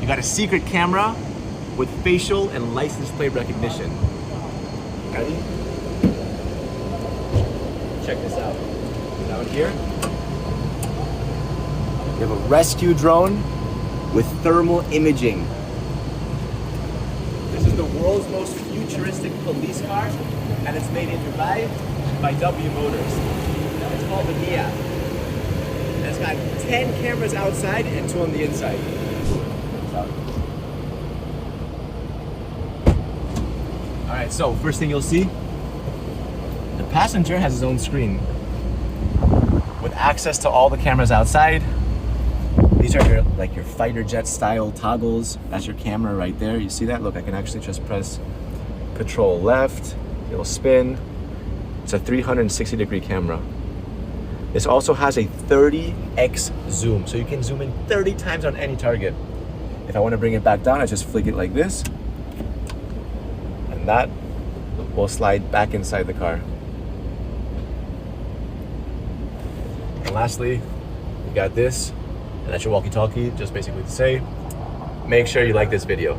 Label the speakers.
Speaker 1: You got a secret camera with facial and license plate recognition. Ready? Check this out. Down here, you have a rescue drone with thermal imaging. This is the world's most futuristic police car, and it's made in Dubai by W Motors. It's called the Ghiath. And it's got 10 cameras outside and 2 on the inside. Alright, so first thing you'll see, the passenger has his own screen with access to all the cameras outside. These are your fighter jet style toggles. That's your camera right there. You see that? Look, I can actually just press control left. It'll spin. It's a 360-degree camera. This also has a 30x zoom, so you can zoom in 30 times on any target. If I want to bring it back down, I just flick it like this, and that will slide back inside the car. And lastly, we got this, and that's your walkie-talkie, just basically to say, make sure you like this video.